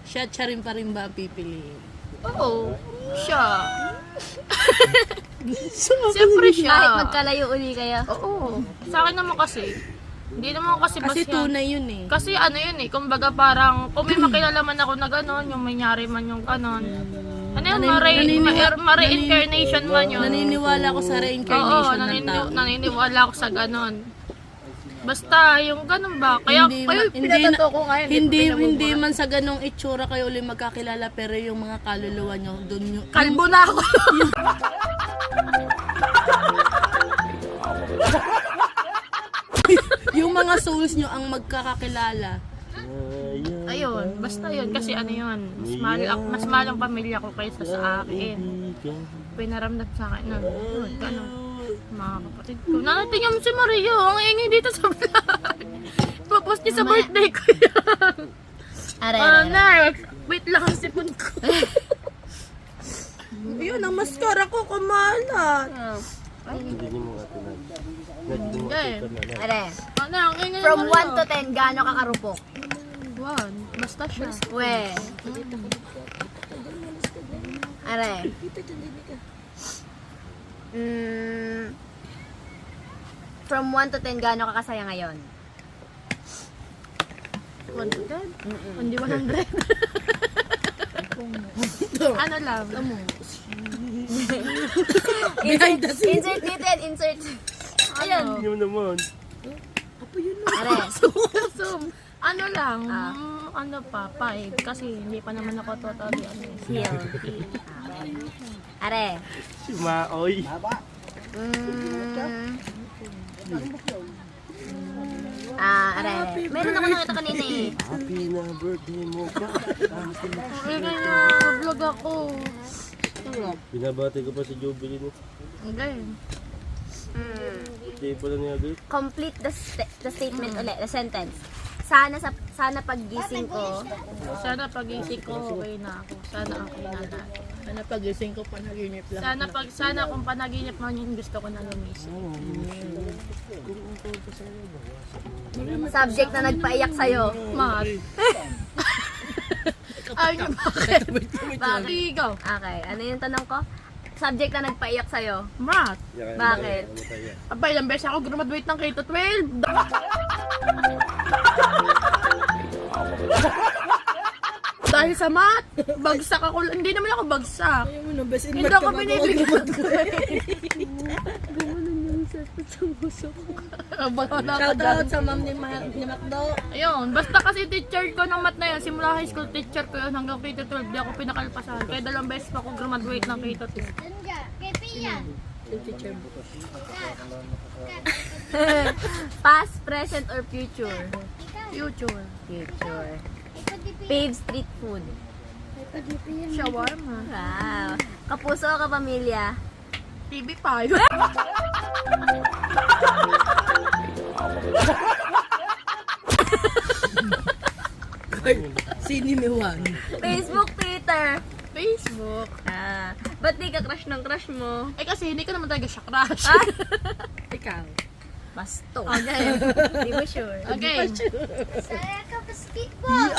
siya rin pa rin ba ang pipiliin? Oo, siya. Siyempre siya. Kahit magkalayo uli kayo. Oo. Sa akin naman kasi, hindi naman kasi Kasi basta- tunay yun eh. Kasi ano yun eh, kumbaga parang, kung may makilala man ako na gano'n, yung may nyari man yung gano'n. Ano yun, ma-reincarnation man yun. Naniniwala ko sa Oo, reincarnation ng tao. naniniwala ako sa gano'n. Basta, yung gano'n ba? Kaya, pinatato ko ngayon. Hindi man sa ganong itsura kayo ulit magkakilala, pero yung mga kaluluwa nyo, doon nyo, Kalbo na ako. yung mga souls nyo ang magkakakilala. Ayun, basta yun. Kasi ano yun, mas mahal ang pamilya ko kaysa sa akin. Pinaramdam sa akin nun. Yun, gano'n. Mga kapatid ko. Nanatingnan mo si Mario, ang ingay dito sa vlog. Popost niya sa birthday ko yan. Next, wait lang ang sipon ko. Yun, ang mascara ko kumalat. Okay. Are, Ano, ang ingay from ng Mario. 1 to 10, gaano ka karupok? 1. Basta siya. We. Are. From 1 to 10, gaano ka kasaya ngayon? 1 to 10? Hindi 100. Ano lang? Behind the scenes. Insert natin, insert. Ayun. Yun naman. Are. Zoom. Ano lang? Ano pa? 5. Kasi hindi pa naman ako totally ano. Heal. Are. Si Maoy. Are. Meron ako nakita kanina eh. Happy na birthday mo ka. Ay, kaya vlog ako. Binabati ko pa si Jubilee. Okay. Hindi po na niya dito. Complete the statement ulit, the sentence. Sana paggising ko, Sana pag-isip ko, okay na ako. Sana okay na lahat. Sana pagising ko panaginip lang. Sana kung panaginip man yun, gusto ko na lumisip. subject na nagpaiyak sa'yo. Mat. Ay, bakit? Bakit? Ikaw. Okay, ano yung tanong ko? Subject na nagpaiyak sa'yo. Mat. Bakit? Aba, ilang beses ako graduate ng K-12. Dahil sa math, bagsak ako. Hindi naman ako bagsak. Ayaw mo na, best in Hindi math ako ka binibigyan. Shout out sa ma'am ni Macdo. Ayun, basta kasi teacher ko ng math na yun, simula high school teacher ko yun hanggang K-12, di ako pinakalpasan. Kaya 2 beses pa ako graduate ng K-12. Past, present, or future? Future. Future. Fave street food. Shawarma. Wow. Kapuso o kapamilya? TV5. Sinimiwan. Facebook, Twitter? Facebook. Ba't di ka crush ng crush mo? Eh kasi hindi ko naman talaga siya crush. Ikaw. Basto. Okay. Di mo sure? Okay. Saya ka basketball.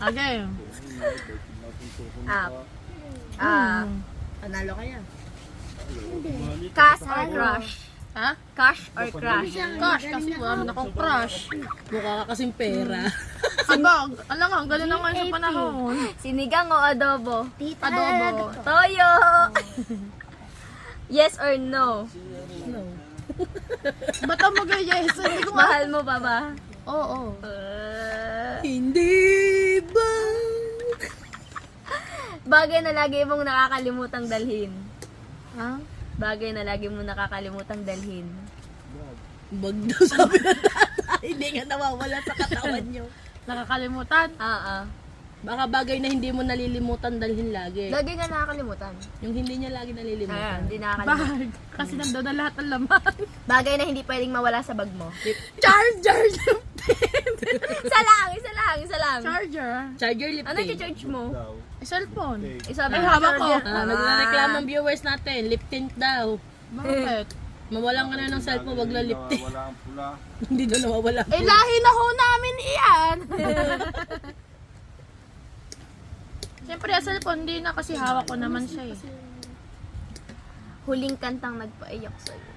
Okay. Panalo ka yan. Cash or crush? Ha? Cash or crush? Gosh, kasi wala naman akong crush. Mukha ka kasing pera. Aba, alam nga, ang galing na ngayon sa panahon. Sinigang o adobo? Adobo. Toyo! Yes or no? No. Ba't ang mag-yes? Hindi ko nga. Mahal mo pa ba? Oo. Hindi ba? Bagay na lagi mong nakakalimutang dalhin. Ha? Bagay na lagi mong nakakalimutang dalhin. Bag daw sabi ng tatay. Hindi nga nawawala sa katawan nyo. Nakakalimutan? Baka bagay na hindi mo nalilimutan dalhin lagi. Lagi nga nakakalimutan. Yung hindi niya lagi nalilimutan. Hindi nakakalimutan. Bag. Kasi nandun na lahat ng laman. Bagay na hindi pwedeng mawala sa bag mo. Charger! Isa lang. Charger? Charger lip Ano tint. i-charge mo? Cellphone. Isa Ay, hawak ko. Nagreklamo ang viewers natin. Lip tint daw. Bakit? Mawalan ka na ng cellphone, wag lang lip tint. Wala ang pula. Hindi daw nawawala. Eh, lahi na ho namin iyan. Siyempre, ang cellphone, hindi na kasi hawak ko naman siya eh. Huling kantang nagpaiyak sa'yo.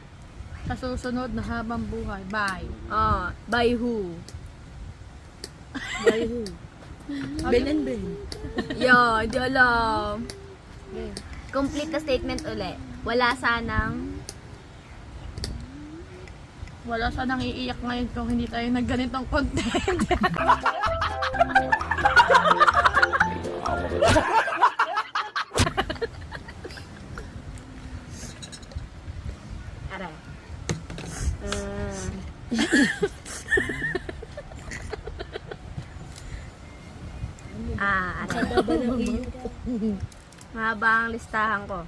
Sa susunod na habang buhay. Bye. By who? By who? Ben and Ben. Yo, di alam. Complete the statement uli. Wala sanang Wala sanang iiyak ngayon kung hindi tayo nagganitong content. Aray. Aray. Mahaba ang listahan ko.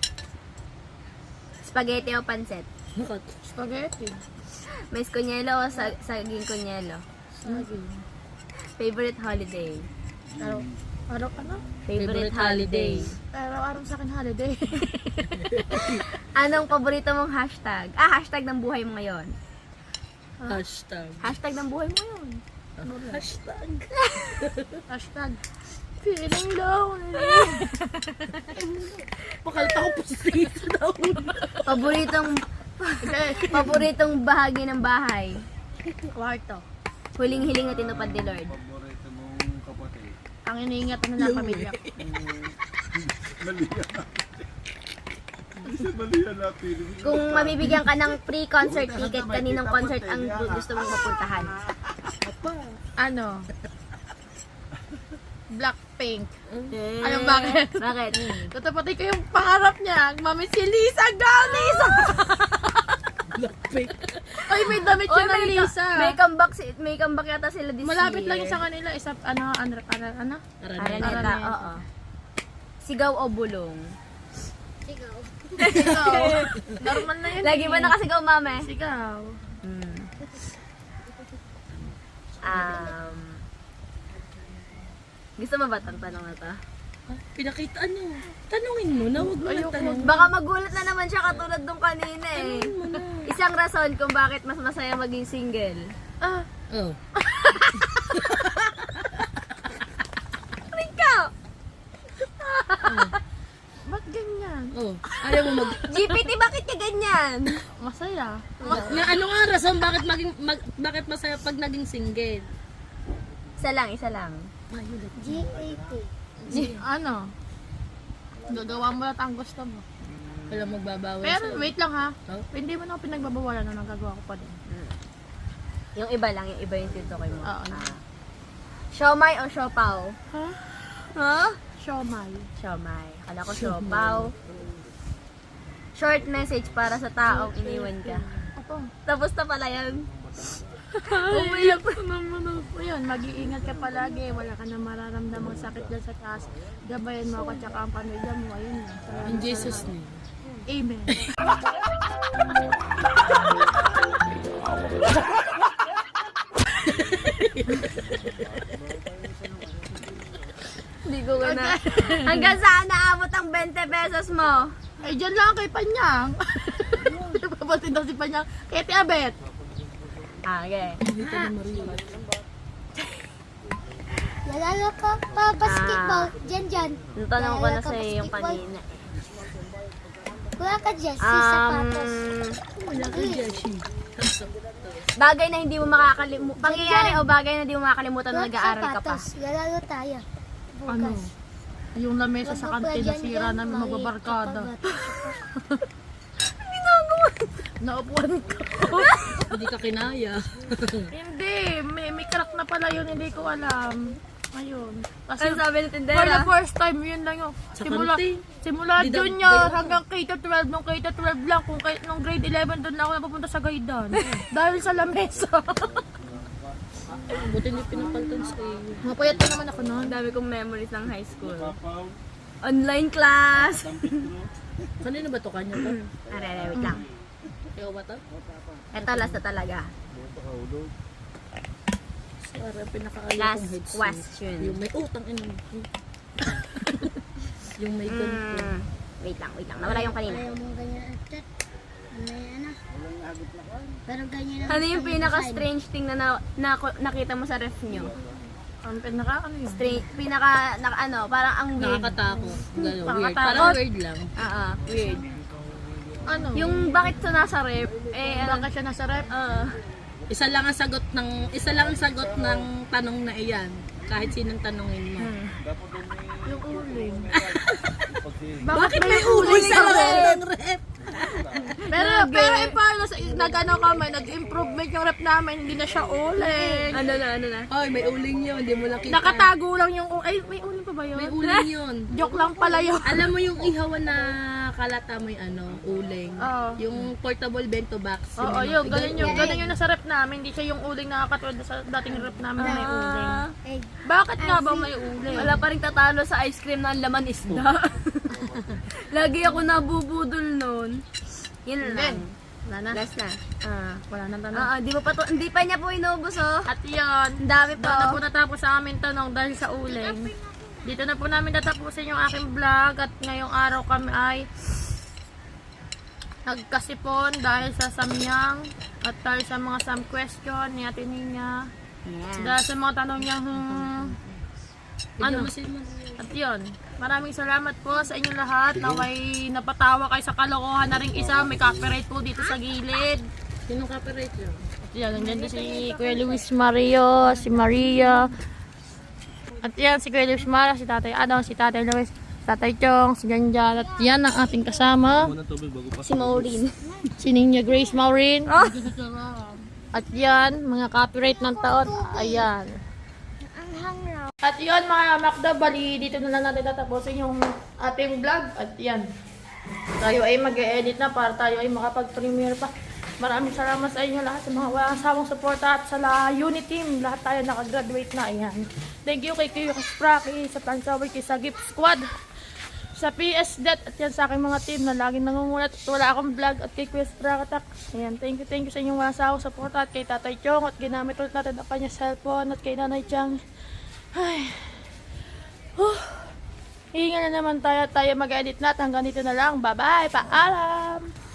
Spaghetti o pancit? Spaghetti. Mais kunyelo o saging kunyelo? Favorite holiday? Araw ka na? Favorite holiday? Araw-araw sa akin holiday. Anong paborito mong hashtag? Hashtag ng buhay mo ngayon. Hashtag. Hashtag ng buhay mo yun. Hashtag. Hashtag. Feeling lonely. Pakalta ko po sa daw. Paboritong bahagi ng bahay. Kwarto. Huling hiling na tinupad ni Lord. Paborito mong kapatid. Ang iniingatan na ng pamilya. Malihan na. Isa malihan na feeling. Kung mabibigyan ka ng free concert ticket, kaninong concert ang gusto mong mapuntahan? Ano? Blackpink. Ano, bakit? Bakit? Tatapatin ko yung pangarap niya. Mami si Lisa. Go, Lisa! Blackpink. Ay, may damit siya ng Lisa. May comeback yata sila this Malapit year. lang yung sa kanila. Isa, ano? Araneta, oo. Sigaw o bulong? Sigaw. Normal na yun. Lagi ba nakasigaw, mame? Sigaw. Gusto mo ba itong tanong na to? Pinakita ano? Tanungin mo na, huwag mo lang tanongin. Baka magulat na naman siya katulad nung kanina eh. Isang rason kung bakit mas masaya maging single. Oh. Ikaw! Ba't ganyan? Oh. Ayaw mo mag... GPT, bakit ka ganyan? Masaya. Nga, ano nga ang rason bakit bakit masaya pag naging single? Isa lang. Ano? Gagawa mo lahat ang gusto mo. Wala magbabawi Pero sa'yo. wait lang ha. Oh? Hindi mo na ako pinagbabawalan na nagagawa ko pa din. Yung iba lang, yung iba yung tinutukoy mo. Oo. Siomay o siopaw? Ha? Ha? Siomay. Siomay. Kala ko siopaw. Short message para sa taong iniwan ka. Ako. Tapos na pala yan. Umiyak ko naman ako. Yun, mag-iingat ka palagi. Wala ka na mararamdamang sakit dyan sa taas. Gabayan mo ako tsaka ang pamilya mo. Ayun na. In Jesus' name. Amen. Hindi ko na. Hanggang saan naabot ang 20 pesos mo? Ay, dyan lang kay Panyang. Papatin daw si Panyang. Kay Tiabet. Okay. Lalalo ka pa basketball. Dyan. Tanong ko na sa iyo yung Basketball. kanina. Wala ka jersey, sapatos. Bagay na hindi mo makakalimutan. Pangyayari o bagay na hindi mo makakalimutan nung Wala nag-aaral ka pa. sapatos. Lalalo tayo. Ano? Yung lamesa sa kantin na sira namin May magbabarkada. kapag- Naupuan ko. Hindi ka kinaya. Hindi, may crack na pala yun, hindi ko alam. Ayun. Kasi Ano sabi ng for the tindera? first time, yun lang yun. Sa Simula kantin? junior hanggang K-12, nung K-12 lang, nung grade 11 doon na ako napupunta sa Gaidan. Dahil sa lamesa. Buti hindi pinapaltan sa iyo. Mapayat na naman ako noon. Ang dami kong memories ng high school. Online class. Kanino ba to? Kanya to? Wait lang. Ikaw ba to? Ito last na talaga. Para pinakaayaw Last kong headset. question. Yung may utang ina mo. Yung may ganito. Wait lang. Nawala yung kanina. Ayaw mo ganyan atat. Ano? Pero ganyan ang Ano yung pinaka-strange thing na nakita mo sa ref nyo? Ang pinaka, ano yun? Parang ang weird. Nakakatakot. Gano'n. Weird. Nakakatakot. Parang weird lang. Weird. Ano? Yung bakit sa nasa ref, Bakit siya nasa rep? Isa lang ang sagot ng tanong na iyan. Kahit sinong tanongin mo. Yung uling. Bakit may uling sa loob ng rep? Pero in fairness, nag-improvement yung rep namin, hindi na siya uling. Ano na? Ay, may uling yun. Hindi mo lang kita. Nakatago lang yung, ay, may uling pa ba yun? May uling yun. Joke lang pala yun. Alam mo yung ihawan na kalata mo yung uling. Oo. Yung portable bento box. Oo, yun, ganun yung nasa rep namin, hindi siya yung uling na katulad sa dating rep namin na may uling. Bakit nga ba may uling? Wala pa rin tatalo sa ice cream na ang laman isda. Lagi ako nabubudol nun. Yun lang. Wala na. Last na. Wala na tanong. Hindi pa niya po inubos oh. At yun, Ang dami doon na pa po oh. natapos sa amin tanong dahil sa uling. Dito na po namin tatapusin yung aking vlog at ngayong araw kami ay nagkasipon dahil sa samyang at dahil sa mga some question ni Ate Nina. Dahil sa mga tanong niya, ano? At yun, maraming salamat po sa inyong lahat. Naway napatawa kayo sa kalokohan na rin isa. May copyright po dito sa gilid. Sinong copyright yun? At yan, nandiyan din si Kuya Luis Mario, si Maria. At yan, si Kuya Luis Mario, si Tatay Ano, si Tatay Luis, Tatay Chong, si Janjan. At yan ang ating kasama. Si Maureen. Si Ninya Grace Maureen. At yan, mga copyright ng taon. Ayan. Ang hangraw. At yun mga Makda, bali dito na lang natin tatapusin yung ating vlog. At yan, tayo ay mag-e-edit na para tayo ay makapag-premiere pa. Maraming salamat sa inyo lahat sa mga walang sawang suporta at sa unit team. Lahat tayo nakagraduate na. Ayan. Thank you kay Kuya Spraki, sa Tansawi, kay sa Gift Squad, sa PS Det at yan sa aking mga team na laging nangungulat at wala akong vlog at kay Quest Brakatak. Ayan, thank you sa inyong walang sawang suporta at kay Tatay Chong at ginamit ulit natin ang kanya cellphone at kay Nanay Chang. Ay, Hinga na naman tayo mag-edit na at hanggang dito na lang. Bye-bye, paalam!